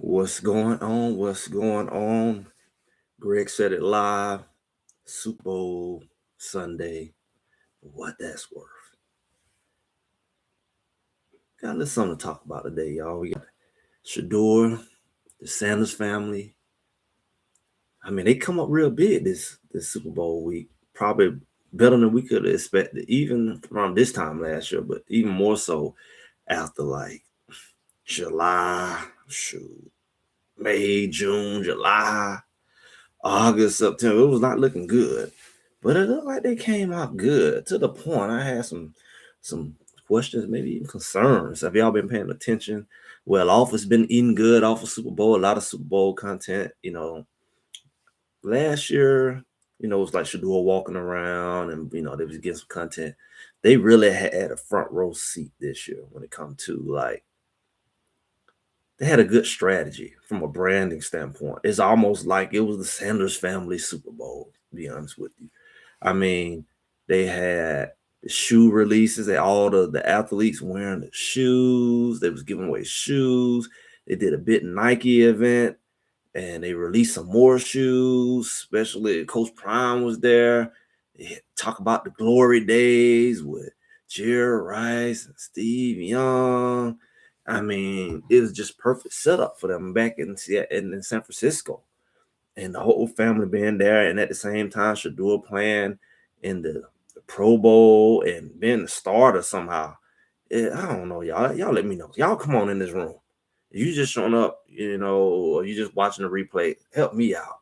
What's going on? What's going on? Greg said it live. Super Bowl Sunday. What that's worth. Got a little something to talk about today, y'all. We got Shador, the Sanders family. I mean, they come up real big this Super Bowl week. Probably better than we could have expected, even from this time last year, but even more so after like July, shoot, May, June, July. August, September, it was not looking good, but it looked like they came out good to the point I had some questions, maybe even concerns. Have y'all been paying attention? Well, off has been eating good off of Super Bowl, a lot of Super Bowl content. Last year, it was like Shador walking around and they was getting some content. They really had a front row seat this year when it come to like they had a good strategy from a branding standpoint. It's almost like it was the Sanders family Super Bowl, to be honest with you. I mean, they had the shoe releases and all the athletes wearing the shoes. They was giving away shoes. They did a bit Nike event and they released some more shoes, especially Coach Prime was there. They talk about the glory days with Jerry Rice and Steve Young. I mean, it was just perfect setup for them back in San Francisco. And the whole family being there, and at the same time, Shador playing in the Pro Bowl and being the starter somehow. I don't know, y'all. Y'all let me know. Y'all come on in this room. If you just showing up, or you just watching the replay, help me out.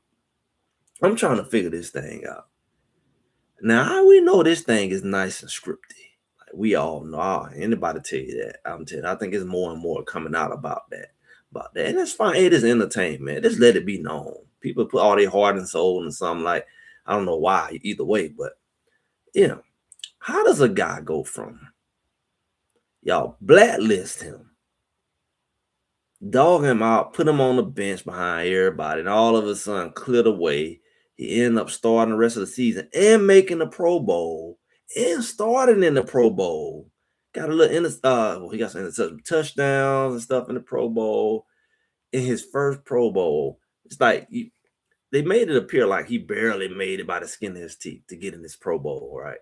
I'm trying to figure this thing out. Now, how we know this thing is nice and scripted? Like we all know. Anybody tell you that? I'm telling you, I think it's more and more coming out about that. And that's fine. It is entertainment. Just let it be known. People put all their heart and soul in something like, I don't know why, either way, but how does a guy go from y'all blacklist him, dog him out, put him on the bench behind everybody, and all of a sudden clear the way. He ended up starting the rest of the season and making the Pro Bowl and starting in the Pro Bowl. Got a little he got some touchdowns and stuff in the Pro Bowl. In his first Pro Bowl, it's like they made it appear like he barely made it by the skin of his teeth to get in this Pro Bowl, right?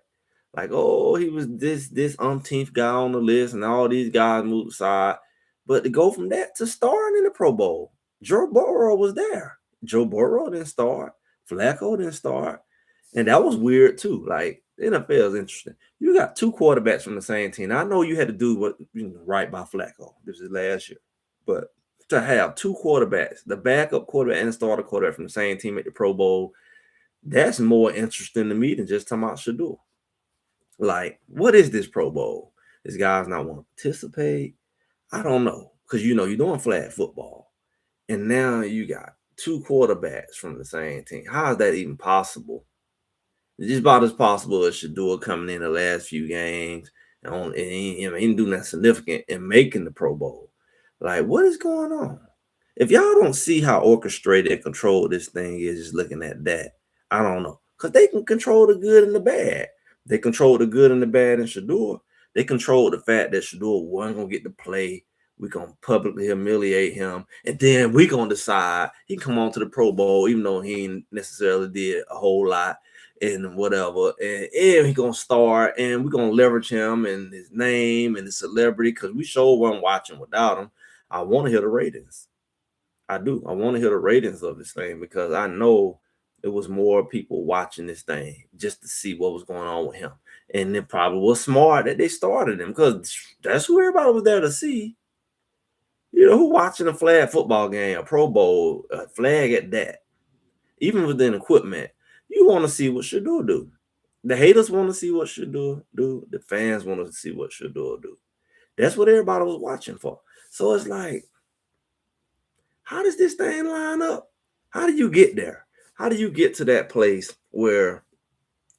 Like, oh, he was this umpteenth guy on the list, and all these guys moved aside. But to go from that to starting in the Pro Bowl, Joe Burrow was there. Joe Burrow didn't start. Flacco didn't start. And that was weird too. Like, the NFL is interesting. You got two quarterbacks from the same team. I know you had to do what right by Flacco. This is last year. But to have two quarterbacks, the backup quarterback and the starter quarterback from the same team at the Pro Bowl, that's more interesting to me than just talking about Shador. Like, what is this Pro Bowl? This guy's not want to participate. I don't know. Because you're doing flag football. And now you got two quarterbacks from the same team. How is that even possible? It's just about as possible as Shador coming in the last few games and he didn't do nothing significant and making the Pro Bowl. Like, what is going on? If y'all don't see how orchestrated and controlled this thing is, just looking at that, I don't know. Because they can control the good and the bad. They control the good and the bad in Shador. They control the fact that Shador wasn't going to get to play. We're going to publicly humiliate him. And then we're going to decide he can come on to the Pro Bowl, even though he ain't necessarily did a whole lot and whatever. And he's going to start, and we're going to leverage him and his name and his celebrity because we sure weren't watching without him. I want to hear the ratings. I do. I want to hear the ratings of this thing because I know it was more people watching this thing just to see what was going on with him. And it probably was smart that they started him because that's who everybody was there to see. Who watching a flag football game, a Pro Bowl, a flag at that, even within equipment, you want to see what Shador do. The haters want to see what Shador do. The fans want to see what Shador do. That's what everybody was watching for. So it's like, how does this thing line up? How do you get there? How do you get to that place where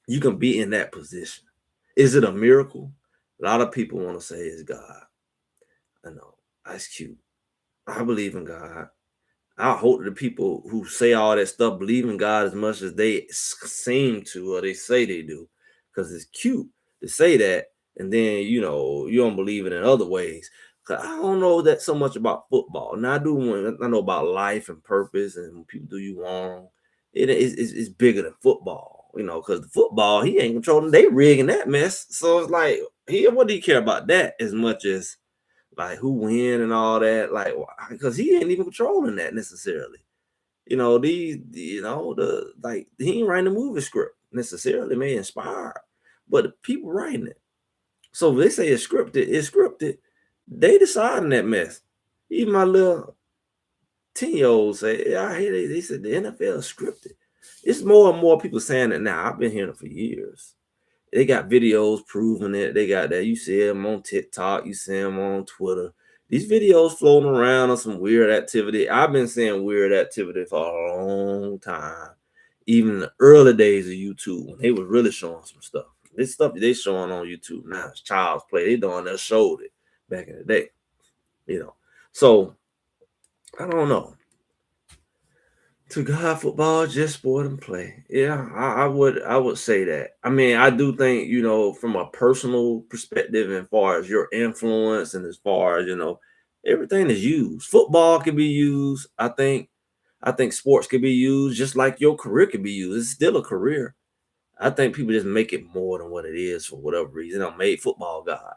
you can be in that position? Is it a miracle? A lot of people want to say it's God. I know. That's cute. I believe in God. I hope the people who say all that stuff believe in God as much as they seem to or they say they do. Because it's cute to say that. And then, you don't believe it in other ways. 'Cause I don't know that so much about football. Now I know about life and purpose, and when people do you wrong, it's bigger than football, because the football he ain't controlling. They rigging that mess, so it's like what do he care about that as much as like who win and all that? Like because he ain't even controlling that necessarily. The like he ain't writing the movie script necessarily, may inspire, but the people writing it. So they say it's scripted. It's scripted. They deciding that mess. Even my little 10-year-old say, yeah, I hear they said the NFL is scripted. It's more and more people saying it now. I've been hearing it for years. They got videos proving it. They got that. You see them on TikTok. You see them on Twitter. These videos floating around on some weird activity. I've been seeing weird activity for a long time. Even in the early days of YouTube, when they was really showing some stuff. This stuff that they showing on YouTube now is child's play. They doing that showed it back in the day. So I don't know. To God, football is just sport and play. Yeah, I would say that. I mean, I do think, from a personal perspective, as far as your influence and as far as, everything is used. Football can be used. I think sports can be used just like your career can be used. It's still a career. I think people just make it more than what it is for whatever reason. I made football God.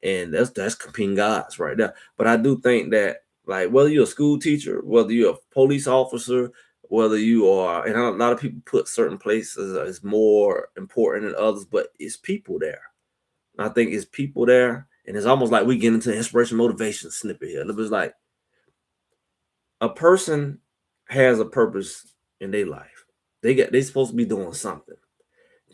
And that's competing gods right there. But I do think that, like, whether you're a school teacher, whether you're a police officer, whether you are, and a lot of people put certain places as more important than others, but it's people there. I think it's people there, and it's almost like we get into inspiration motivation snippet here. It's like a person has a purpose in their life. They supposed to be doing something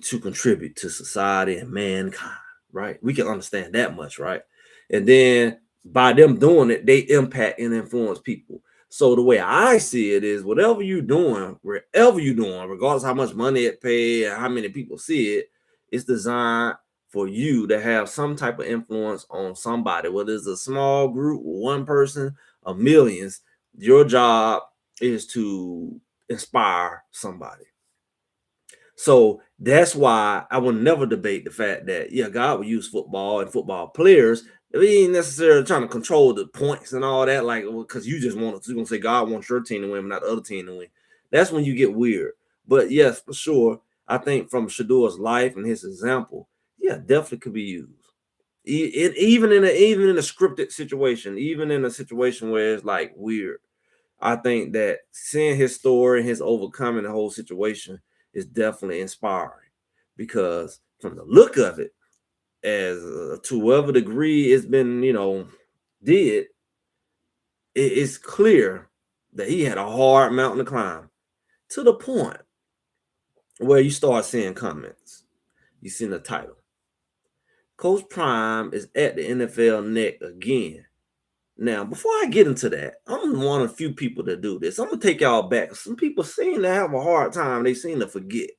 to contribute to society and mankind, right? We can understand that much, right? And then by them doing it, they impact and influence people. So the way I see it is whatever you're doing, wherever you're doing, regardless how much money it pay and how many people see it, it's designed for you to have some type of influence on somebody, whether it's a small group, one person, or millions. Your job is to inspire somebody. So that's why I will never debate the fact that, yeah, God will use football and football players. We ain't necessarily trying to control the points and all that, like, because you just want to, you're going to say God wants your team to win, but not the other team to win. That's when you get weird. But yes, for sure, I think from Shador's life and his example, yeah, definitely could be used. Even in a scripted situation, even in a situation where it's like weird. I think that seeing his story and his overcoming the whole situation is definitely inspiring, because from the look of it, as to whatever degree it's been, did, it's clear that he had a hard mountain to climb, to the point where you start seeing comments. You see the title. Coach Prime is at the NFL neck again. Now, before I get into that, I'm one of the few people that do this. I'm gonna take y'all back. Some people seem to have a hard time. They seem to forget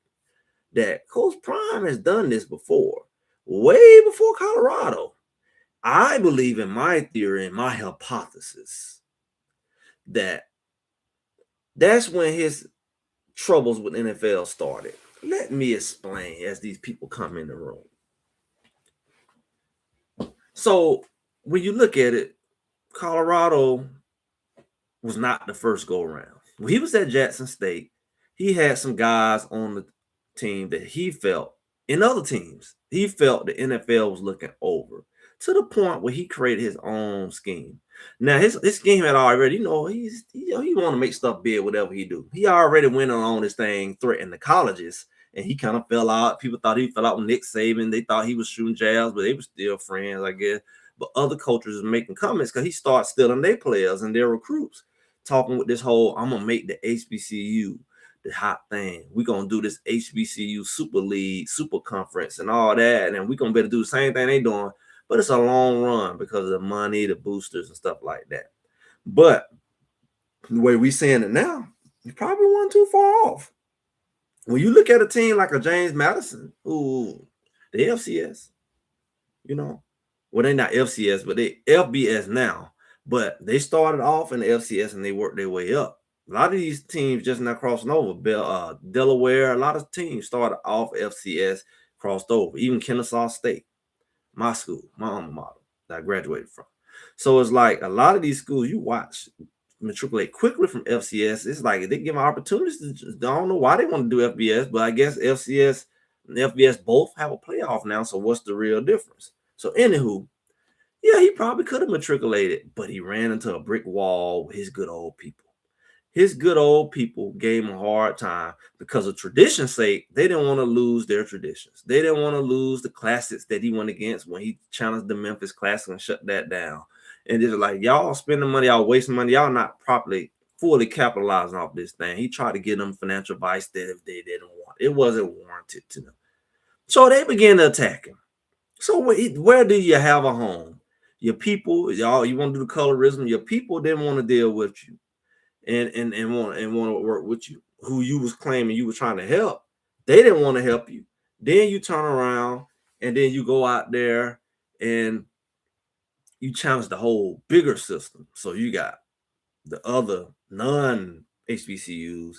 that Coach Prime has done this before, way before Colorado. I believe in my theory and my hypothesis that that's when his troubles with NFL started. Let me explain as these people come in the room. So when you look at it, Colorado was not the first go around. When he was at Jackson State, he had some guys on the team that he felt, in other teams, he felt the NFL was looking over, to the point where he created his own scheme. Now his scheme had already, he want to make stuff big, whatever he do. He already went on this thing, threatening the colleges, and he kind of fell out. People thought he fell out with Nick Saban. They thought he was shooting jabs, but they were still friends, I guess. But other coaches was making comments because he started stealing their players and their recruits, talking with this whole, I'm gonna make the HBCU the hot thing. We're gonna do this HBCU Super League, Super Conference, and all that, and we're gonna be able to do the same thing they doing, but it's a long run because of the money, the boosters, and stuff like that. But the way we saying it now, you probably wasn't too far off. When you look at a team like a James Madison, who the FCS, well, they're not FCS, but they FBS now. But they started off in the FCS and they worked their way up. A lot of these teams just now crossing over. Delaware, a lot of teams started off FCS, crossed over. Even Kennesaw State, my school, my alma mater that I graduated from. So it's like a lot of these schools you watch matriculate quickly from FCS. It's like they give them opportunities to I don't know why they want to do FBS, but I guess FCS and FBS both have a playoff now. So what's the real difference? So anywho, yeah, he probably could have matriculated, but he ran into a brick wall with his good old people. His good old people gave him a hard time because of tradition's sake. They didn't want to lose their traditions. They didn't want to lose the classics that he went against when he challenged the Memphis Classic and shut that down. And it's like, y'all spending money, y'all wasting money, y'all not properly fully capitalizing off this thing. He tried to give them financial advice that if they didn't want, it wasn't warranted to them. So they began to attack him. So where do you have a home? Your people, y'all, you want to do the colorism, your people didn't want to deal with you and want to work with you, who you was claiming you were trying to help. They didn't want to help you. Then you turn around and then you go out there and you challenge the whole bigger system. So you got the other non HBCUs,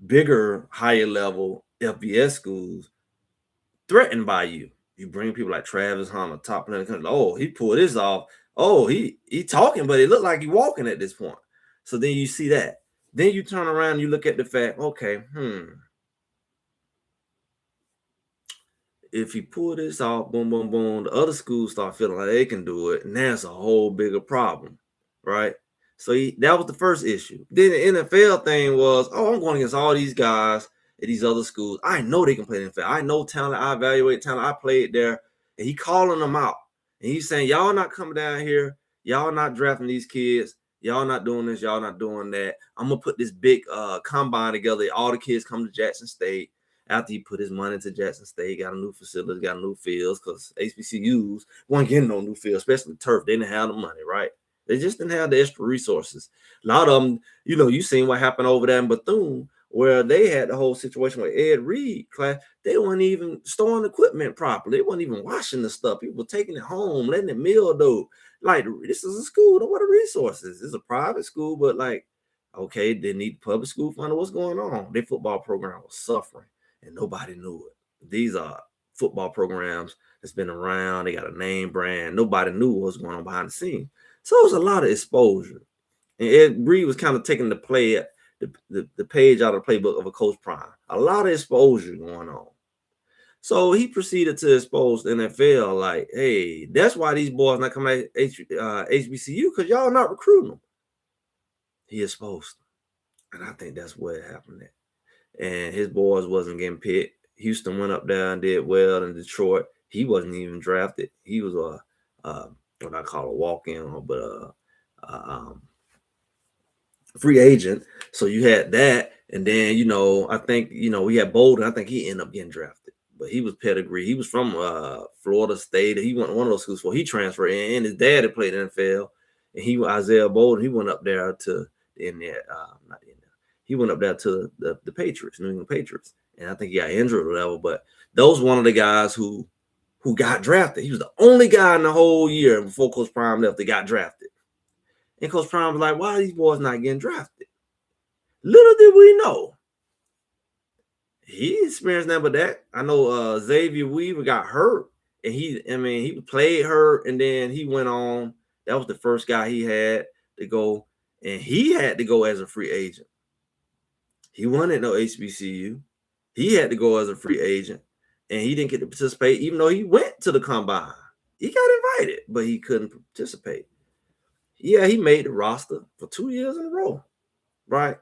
bigger, higher level FBS schools threatened by you. You bring people like Travis Hunter, top player in the country. Oh, he pulled this off. Oh, he talking, but it looked like he walking at this point. So then you see that. Then you turn around and you look at the fact, okay, if he pull this off, boom, boom, boom, the other schools start feeling like they can do it, and that's a whole bigger problem, right? So that was the first issue. Then the NFL thing was, oh, I'm going against all these guys at these other schools. I know they can play in the NFL. I know talent. I evaluate talent. I played there. And he calling them out. And he's saying, y'all not coming down here. Y'all not drafting these kids. Y'all not doing this. Y'all not doing that. I'm going to put this big combine together. All the kids come to Jackson State. After he put his money into Jackson State, got a new facility, got new fields, because HBCUs weren't getting no new fields, especially turf. They didn't have the money, right? They just didn't have the extra resources. A lot of them, you seen what happened over there in Bethune, where they had the whole situation with Ed Reed class. They weren't even storing equipment properly. They weren't even washing the stuff. People were taking it home, letting it mildew. Like, this is a school. What are resources? It's a private school, but like, okay, they need public school funding. What's going on? Their football program was suffering, and nobody knew it. These are football programs that's been around. They got a name brand. Nobody knew what was going on behind the scenes. So it was a lot of exposure. And Ed Reed was kind of taking the page out of the playbook of a Coach Prime. A lot of exposure going on. So he proceeded to expose the NFL like, hey, that's why these boys not coming at HBCU, because y'all not recruiting them. He exposed them. And I think that's where it happened at. And his boys wasn't getting picked. Houston went up there and did well in Detroit. He wasn't even drafted. He was what I call a walk-in, but free agent. So you had that, and then I think we had Bolden. I think he ended up getting drafted, but he was pedigree. He was from Florida State. He went to one of those schools before he transferred in. And his dad had played NFL, and Isaiah Bolden. He went up there to he went up there to the Patriots, New England Patriots, and I think he got injured or whatever. But those one of the guys who got drafted. He was the only guy in the whole year before Coach Prime left that got drafted. And Coach Prime was like, why are these boys not getting drafted? Little did we know, he experienced nothing but that. I know Xavier Weaver got hurt, and he played hurt, and then he went on. That was the first guy he had to go, and he had to go as a free agent. He wasn't no HBCU. He had to go as a free agent, and he didn't get to participate, even though he went to the combine. He got invited, but he couldn't participate. Yeah, he made the roster for 2 years in a row, right?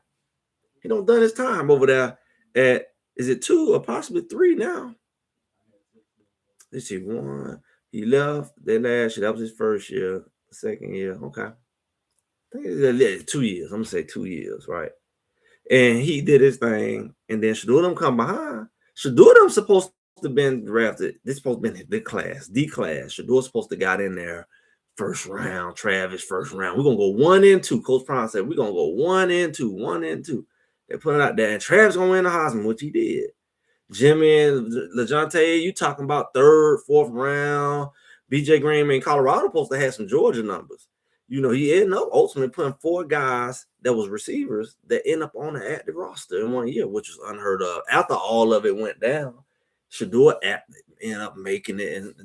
He don't done his time over there at, is it 2 or possibly 3 now? Let's see, 1. He left that last year. That was his first year. Second year, okay. I think it's 2 years. I'm gonna say 2 years, right? And he did his thing, and then Shadudam come behind. Shadudam supposed to have been drafted. This supposed to have been the class, D class. Shadudam's supposed to got in there first round. Travis first round. We're gonna go 1 and 2. Coach Prime said we're gonna go 1 and 2, 1 and 2. They put it out there, and Travis gonna win the Heisman, which he did. Jimmy and LeJontay, you talking about 3rd, 4th round. BJ Green in Colorado supposed to have some Georgia numbers. He ended up ultimately putting 4 guys that was receivers that end up on the active roster in 1 year, which was unheard of. After all of it went down, Shador ended up making it.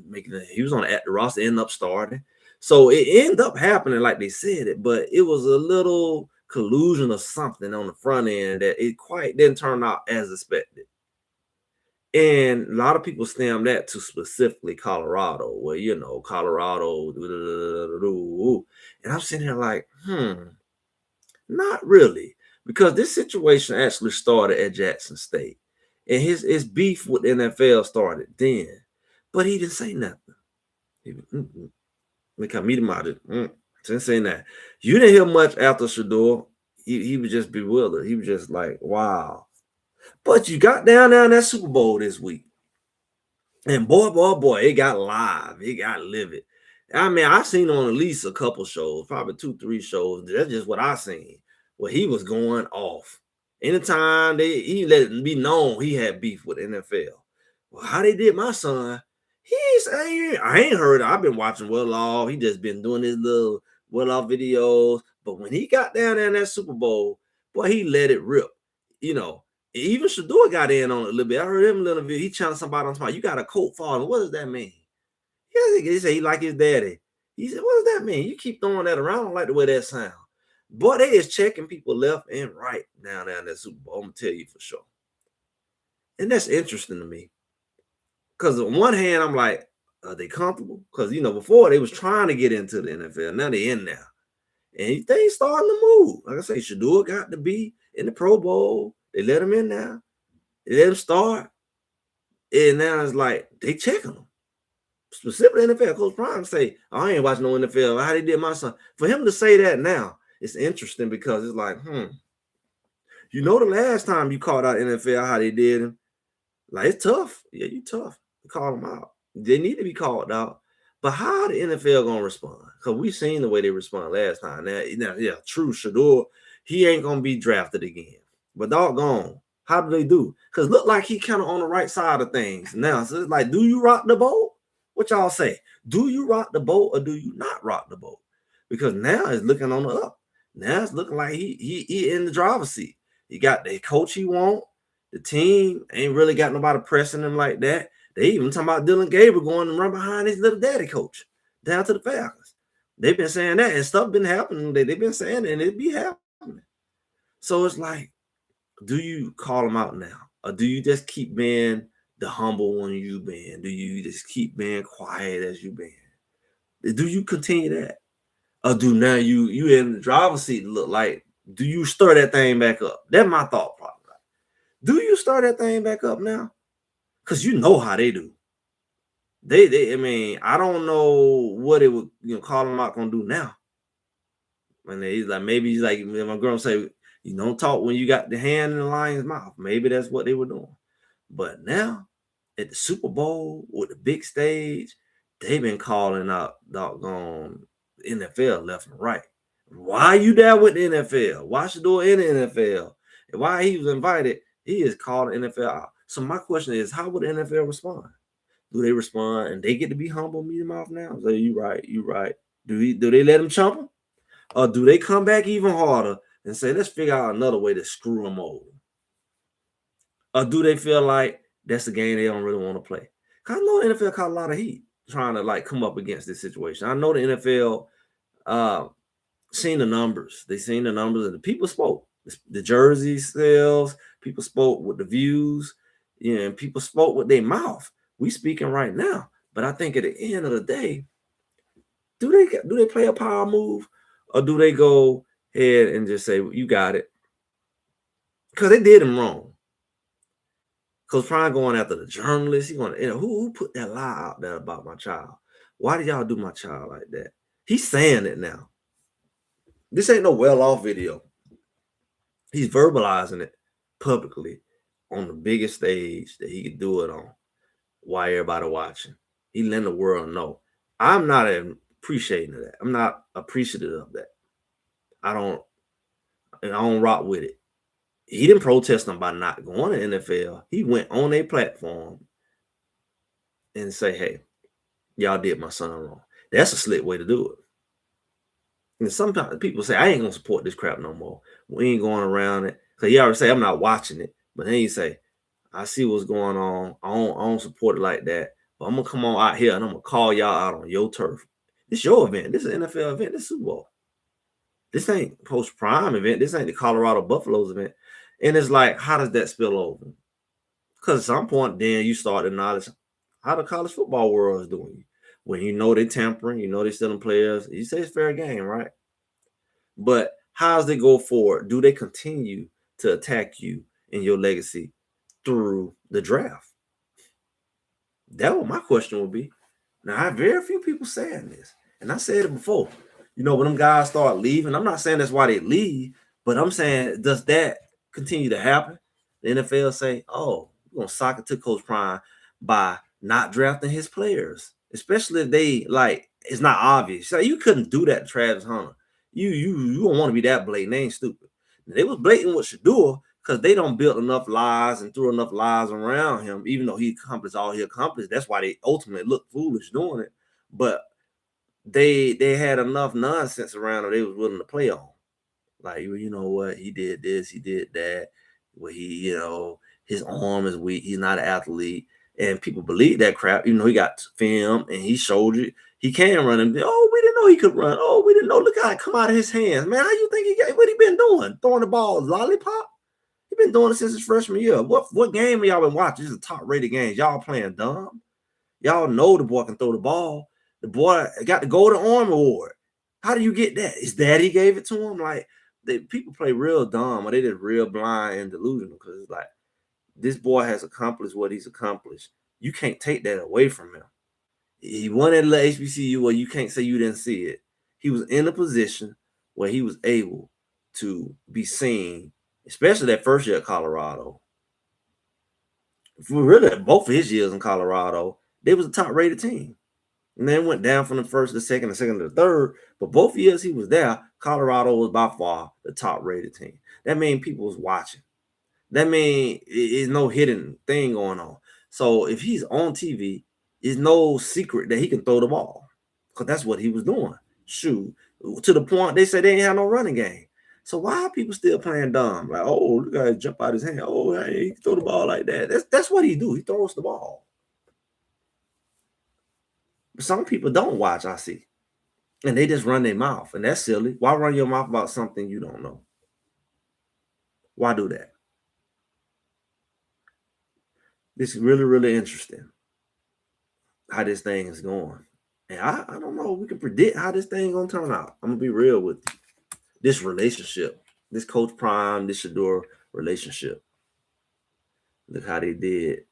He was on the active roster, ended up starting. So it ended up happening like they said it, but it was a little collusion or something on the front end that it quite didn't turn out as expected. And a lot of people stem that to specifically Colorado, where Colorado, and I'm sitting here like, not really, because this situation actually started at Jackson State, and his beef with the NFL started then, but he didn't say nothing. He, Look how meet him out it. Didn't say that. You didn't hear much after Shador. He was just bewildered. He was just like, wow. But you got down there in that Super Bowl this week. And boy, it got live. It got livid. I mean, I seen on at least a couple shows, probably 2, 3 shows. That's just what I seen. Where he was going off. Anytime he let it be known he had beef with NFL. Well, how they did my son, I ain't heard. I've been watching Well Off. He just been doing his little Well Off videos. But when he got down there in that Super Bowl, boy, he let it rip. You know, even Shador got in on it a little bit. I heard him a little bit. He challenged somebody on spot. You got a coat falling. What does that mean? He said he like his daddy. He said, what does that mean? You keep throwing that around. I don't like the way that sounds. Boy, they is checking people left and right down there in that Super Bowl. I'm gonna tell you for sure. And that's interesting to me. Because on one hand, I'm like, are they comfortable? Because before they was trying to get into the NFL. Now they in there. And things starting to move. Like I say, Shador got to be in the Pro Bowl. They let him in now. They let him start. And now it's like they checking him. Specifically NFL. Coach Prime say, oh, I ain't watching no NFL. How they did my son. For him to say that now, it's interesting because it's like, the last time you called out NFL how they did him, like it's tough. Yeah, you tough. Call them out. They need to be called out. But how the NFL gonna respond? Because we seen the way they respond last time. Now, true, Shador, he ain't gonna be drafted again. But doggone, how do they do? Because look like he kind of on the right side of things now. So it's like, do you rock the boat? What y'all say? Do you rock the boat or do you not rock the boat? Because now it's looking on the up. Now it's looking like he in the driver's seat. He got the coach he want. The team ain't really got nobody pressing him like that. They even talking about Dylan Gabriel going and run behind his little daddy coach down to the Falcons. They've been saying that, and stuff been happening. They've been saying it, and it be happening. So it's like, do you call them out now? Or do you just keep being the humble one you've been? Do you just keep being quiet as you've been? Do you continue that? Or do now you in the driver's seat look like, do you stir that thing back up? That's my thought problem. Do you start that thing back up now? Because you know how they do. I mean, I don't know what it would, call them out gonna do now. And he's like, maybe he's like, my girl say, you don't talk when you got the hand in the lion's mouth. Maybe that's what they were doing. But now, at the Super Bowl with the big stage, they've been calling out doggone NFL left and right. Why you there with the NFL? Why Shador in the NFL? And why he was invited? He is calling NFL out. So my question is, how would the NFL respond? Do they respond and they get to be humble, meet him off now? Say, you right. Do they let him chump him? Or do they come back even harder and say, let's figure out another way to screw him over? Or do they feel like that's the game they don't really want to play? Because I know the NFL caught a lot of heat trying to come up against this situation. I know the NFL seen the numbers. They seen the numbers and the people spoke. The jersey sales, people spoke with the views, and people spoke with their mouth. We speaking right now. But I think at the end of the day, do they play a power move? Or do they go ahead and just say, you got it? Because they did him wrong. Because Prime going after the journalist, he going to, who put that lie out there about my child? Why did y'all do my child like that? He's saying it now. This ain't no well-off video. He's verbalizing it publicly on the biggest stage that he could do it on while everybody watching. He letting the world know. I'm not appreciating of that. I'm not appreciative of that. I don't rock with it. He didn't protest them by not going to NFL. He went on a platform and say, hey, y'all did my son wrong. That's a slick way to do it. And sometimes people say, I ain't going to support this crap no more. We ain't going around it. Because he already say, I'm not watching it. But then you say, I see what's going on. I don't support it like that. But I'm going to come on out here and I'm going to call y'all out on your turf. This your event. This is an NFL event. This is Super Bowl. This ain't post prime event. This ain't the Colorado Buffaloes event. And it's like, how does that spill over? Because at some point, then you start to acknowledge how the college football world is doing. When you know they're tampering, you know they're stealing players. You say it's fair game, right? But how's they go forward? Do they continue to attack you and your legacy through the draft? That what my question would be. Now, I have very few people saying this, and I said it before. You know, when them guys start leaving, I'm not saying that's why they leave, but I'm saying, does that continue to happen? The NFL say, oh, we're gonna sock it to Coach Prime by not drafting his players, especially if they like it's not obvious. So you couldn't do that to Travis Hunter. You don't want to be that blatant. They ain't stupid. They was blatant with Shador because they don't build enough lies and threw enough lies around him, even though he accomplished all he accomplished. That's why they ultimately look foolish doing it. But they had enough nonsense around him they was willing to play on. Like, you know what, he did this, he did that. Where he, you know, his arm is weak, he's not an athlete. And people believe that crap, even though he got film and he showed you he can run. And oh, we didn't know he could run. Oh, we didn't know. Look how it come out of his hands. Man, how you think he got what he been doing? Throwing the ball lollipop? He been doing it since his freshman year. What game have y'all been watching? This is a top-rated game. Y'all playing dumb. Y'all know the boy can throw the ball. The boy got the Golden Arm Award. How do you get that? His daddy gave it to him? Like, people play real dumb or they just real blind and delusional because it's like, this boy has accomplished what he's accomplished. You can't take that away from him. He won at the HBCU where you can't say you didn't see it. He was in a position where he was able to be seen, especially that first year at Colorado. For really, both of his years in Colorado, they was a top-rated team. And then went down from the first to the second to the third. But both years he was there, Colorado was by far the top-rated team. That means people was watching. That means it's no hidden thing going on. So if he's on TV, it's no secret that he can throw the ball. Because that's what he was doing. Shoot. To the point they said they ain't have no running game. So why are people still playing dumb? Like, oh, look at him jump out his hand. Oh, hey, he can throw the ball like that. That's what he do. He throws the ball. But some people don't watch, I see. And they just run their mouth. And that's silly. Why run your mouth about something you don't know? Why do that? This is really, really interesting how this thing is going. And I don't know. We can predict how this thing gonna turn out. I'm gonna be real with you. This relationship, this Coach Prime, this Shador relationship. Look how they did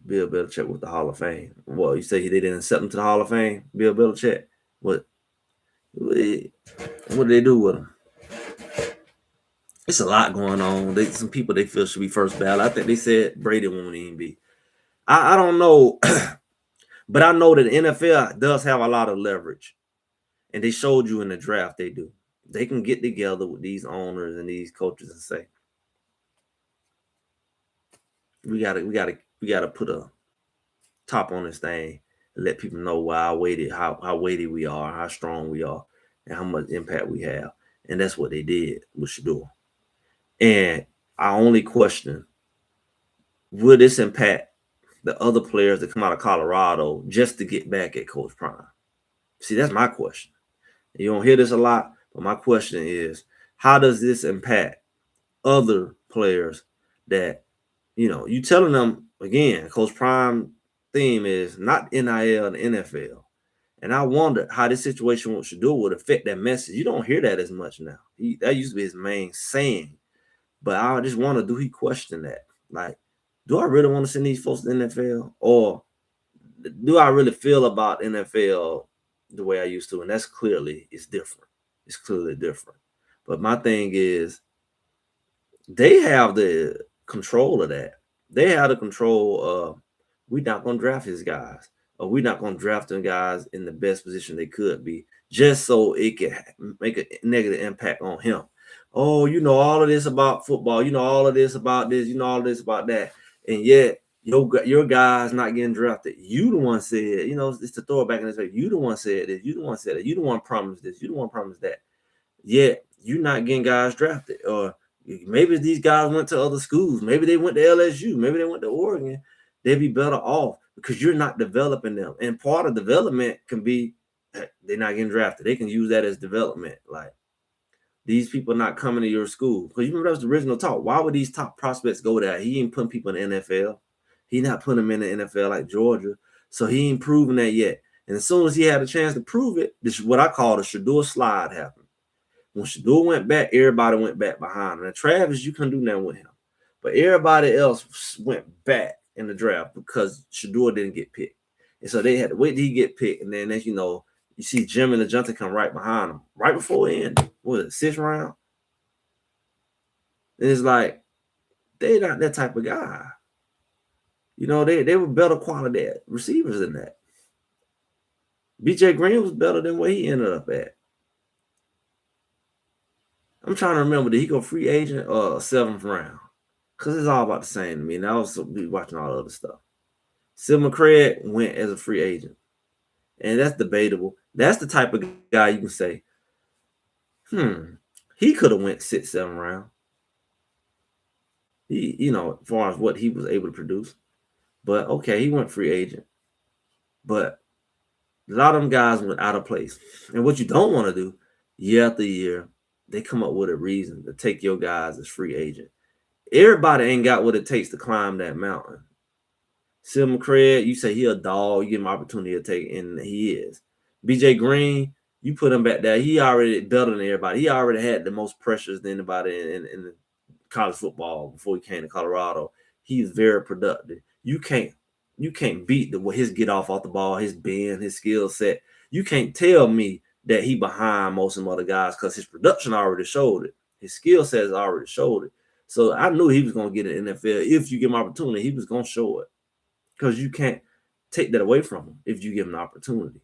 Bill Belichick with the Hall of Fame. Well, you say they didn't accept him to the Hall of Fame, Bill Belichick? What did they do with him? It's a lot going on. Some people they feel should be first ballot. I think they said Brady won't even be. I don't know. But I know that the NFL does have a lot of leverage. And they showed you in the draft they do. They can get together with these owners and these coaches and say, we gotta put a top on this thing and let people know how weighty we are, how strong we are, and how much impact we have. And that's what they did with Shador. And I only question, will this impact the other players that come out of Colorado just to get back at Coach Prime? See, that's my question. You don't hear this a lot, but my question is, how does this impact other players that, you telling them, again, Coach Prime theme is not NIL and NFL. And I wonder how this situation with Shador would affect that message. You don't hear that as much now. That used to be his main saying. But I just wonder, do he question that? Like, do I really want to send these folks to the NFL? Or do I really feel about NFL the way I used to? And that's it's different. It's clearly different. But my thing is, they have the control of that. They have the control of, we're not going to draft his guys. Or we're not going to draft them guys in the best position they could be, just so it can make a negative impact on him. Oh, all of this about football. All of this about this. All of this about that. And yet, your guy's not getting drafted. You the one said, it's the throw back in his face. You the one said this. You the one said that. You the one promised this. You the one promised that. Yet, you're not getting guys drafted. Or maybe these guys went to other schools. Maybe they went to LSU. Maybe they went to Oregon. They'd be better off because you're not developing them. And part of development can be they're not getting drafted. They can use that as development. Like these people not coming to your school. Because you remember that was the original talk. Why would these top prospects go there? He ain't putting people in the NFL. He not putting them in the NFL like Georgia. So he ain't proven that yet. And as soon as he had a chance to prove it, this is what I call the Shador slide happened. When Shador went back, everybody went back behind him. And Travis, you couldn't do nothing with him. But everybody else went back in the draft because Shador didn't get picked. And so they had to wait till he get picked. And then, as you know, you see Jim and the Junta come right behind him, right before it ended. What was it, sixth round? And it's like, they're not that type of guy. You know, they were better quality receivers than that. BJ Green was better than where he ended up at. I'm trying to remember, did he go free agent or seventh round? Because it's all about the same to me. And I was be watching all the other stuff. Sid McCraig went as a free agent. And that's debatable. That's the type of guy you can say, he could have went 6th, 7th round. He, you know, as far as what he was able to produce. But okay, he went free agent. But a lot of them guys went out of place. And what you don't want to do, year after year, they come up with a reason to take your guys as free agent. Everybody ain't got what it takes to climb that mountain. Sid McCraig, you say he a dog, you give him opportunity to take, and he is. BJ Green, you put him back there. He already better than everybody. He already had the most pressures than anybody in college football before he came to Colorado. He's very productive. You can't beat his get off the ball, his bend, his skill set. You can't tell me that he behind most of them other guys because his production already showed it. His skill set has already showed it. So I knew he was going to get an NFL. If you give him opportunity, he was going to show it. Because you can't take that away from him if you give him an opportunity.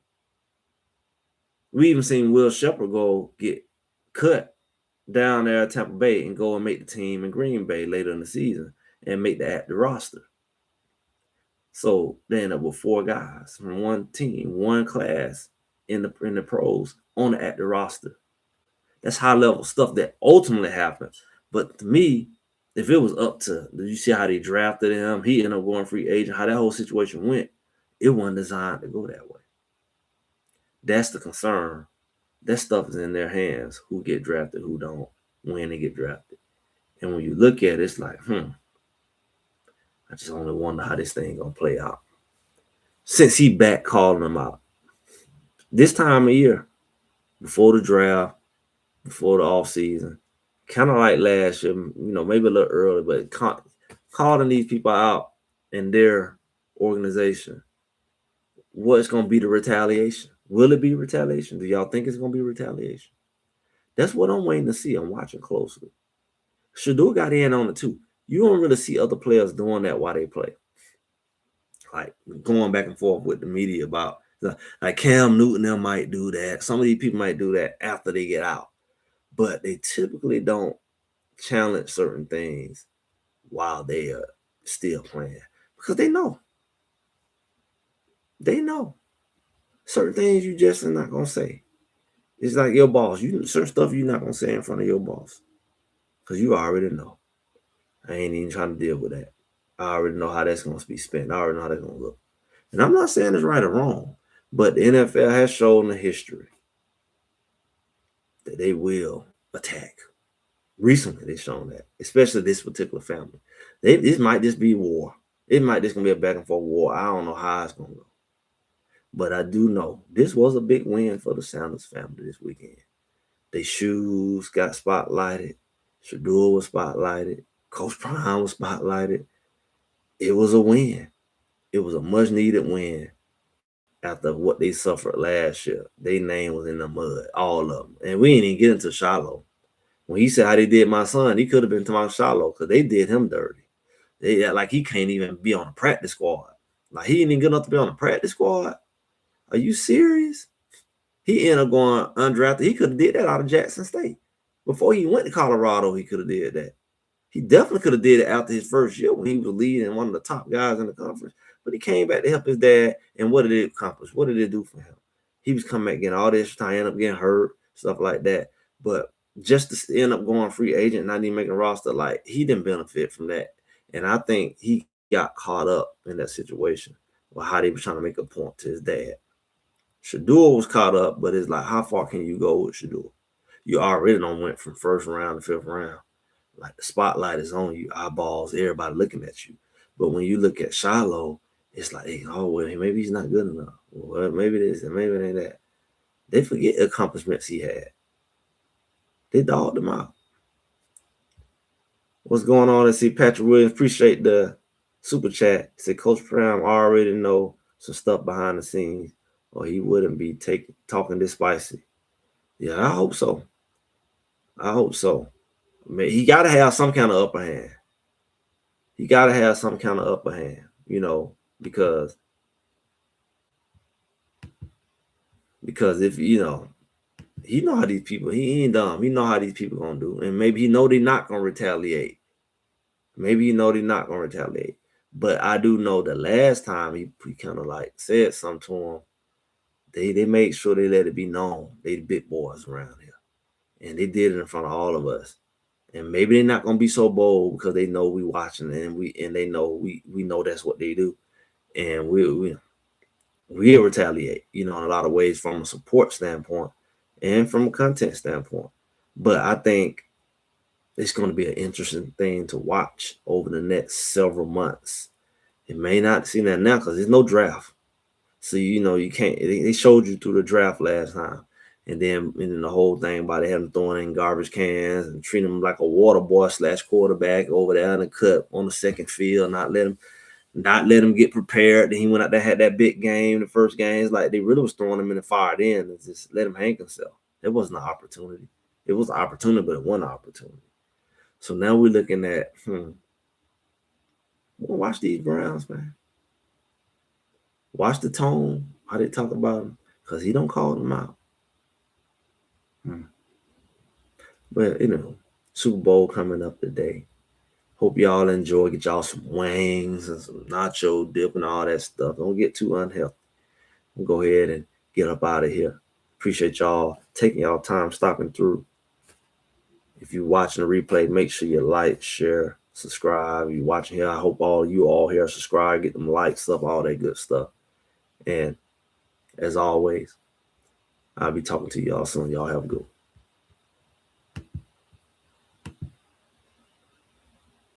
We even seen Will Shepherd go get cut down there at Tampa Bay and go and make the team in Green Bay later in the season and make the roster. So they end up with 4 guys from one team, one class in the pros on the active roster. That's high level stuff that ultimately happens. But to me, if it was up to, did you see how they drafted him? He ended up going free agent, how that whole situation went. It wasn't designed to go that way. That's the concern. That stuff is in their hands. Who get drafted, who don't, when they get drafted. And when you look at it, it's like, I just only wonder how this thing gonna play out. Since he back calling them out. This time of year, before the draft, before the offseason, kind of like last year, maybe a little early, but calling these people out in their organization. What's going to be the retaliation? Will it be retaliation? Do y'all think it's going to be retaliation? That's what I'm waiting to see. I'm watching closely. Shador got in on it too. You don't really see other players doing that while they play. Like going back and forth with the media about, like Cam Newton, they might do that. Some of these people might do that after they get out. But they typically don't challenge certain things while they are still playing because they know. They know certain things you just are not gonna say. It's like your boss. Certain stuff you're not gonna say in front of your boss because you already know. I ain't even trying to deal with that. I already know how that's gonna be spent. I already know how that's gonna look. And I'm not saying it's right or wrong, but the NFL has shown the history that they will attack. Recently, they've shown that, especially this particular family. This might just be war. It might just gonna be a back and forth war. I don't know how it's gonna go, but I do know this was a big win for the Sanders family this weekend. Their shoes got spotlighted. Shador was spotlighted. Coach Prime was spotlighted. It was a win. It was a much needed win after what they suffered last year. Their name was in the mud, all of them, and we ain't even get into Shiloh. When he said how they did my son, he could have been talking Shiloh because they did him dirty. They like he can't even be on a practice squad. Like he ain't even good enough to be on a practice squad. Are you serious? He ended up going undrafted. He could have did that out of Jackson State. Before he went to Colorado, he could have did that. He definitely could have did it after his first year when he was leading one of the top guys in the conference. But he came back to help his dad. And what did it accomplish? What did it do for him? He was coming back getting all this time, end up getting hurt, stuff like that. But just to end up going free agent, not even making a roster, like he didn't benefit from that. And I think he got caught up in that situation or how they were trying to make a point to his dad. Shador was caught up, but it's like, how far can you go with Shador? You already done went from first round to fifth round. Like the spotlight is on you, eyeballs, everybody looking at you. But when you look at Shiloh, it's like, hey, oh, well, maybe he's not good enough. Well, maybe it is, and maybe it ain't that. They forget the accomplishments he had. They dogged him out. What's going on? I see Patrick Williams. Appreciate the super chat. He said Coach Prime already know some stuff behind the scenes, or he wouldn't be talking this spicy. Yeah, I hope so. I hope so. I mean, he got to have some kind of upper hand. He got to have some kind of upper hand, because if he know how these people. He ain't dumb. He know how these people gonna do, and maybe he know they're not gonna retaliate. Maybe they're not gonna retaliate. But I do know the last time he kind of like said something to him, they made sure they let it be known they the big boys around here, and they did it in front of all of us. And maybe they're not gonna be so bold because they know we watching, and they know we know that's what they do, and we'll retaliate, in a lot of ways from a support standpoint and from a content standpoint. But I think it's going to be an interesting thing to watch over the next several months. It may not see that now because there's no draft. So, you can't, they showed you through the draft last time. And then the whole thing about they having throwing in garbage cans and treating them like a water boy / quarterback over there in the cut on the second field, not let him get prepared. Then he went out there, had that big game, the first game. It's like they really was throwing him in the fire then and just let him hang himself. It wasn't an opportunity. It was an opportunity, but it wasn't an opportunity. So now we're looking at, watch these Browns, man. Watch the tone, how they talk about him, because he don't call them out. But, Super Bowl coming up today. Hope y'all enjoy. Get y'all some wings and some nacho dip and all that stuff. Don't get too unhealthy. We'll go ahead and get up out of here. Appreciate y'all taking y'all time stopping through. If you're watching the replay, make sure you like, share, subscribe. If you're watching here, I hope all you all here subscribe, get them likes up, all that good stuff. And as always, I'll be talking to y'all soon. Y'all have a good one.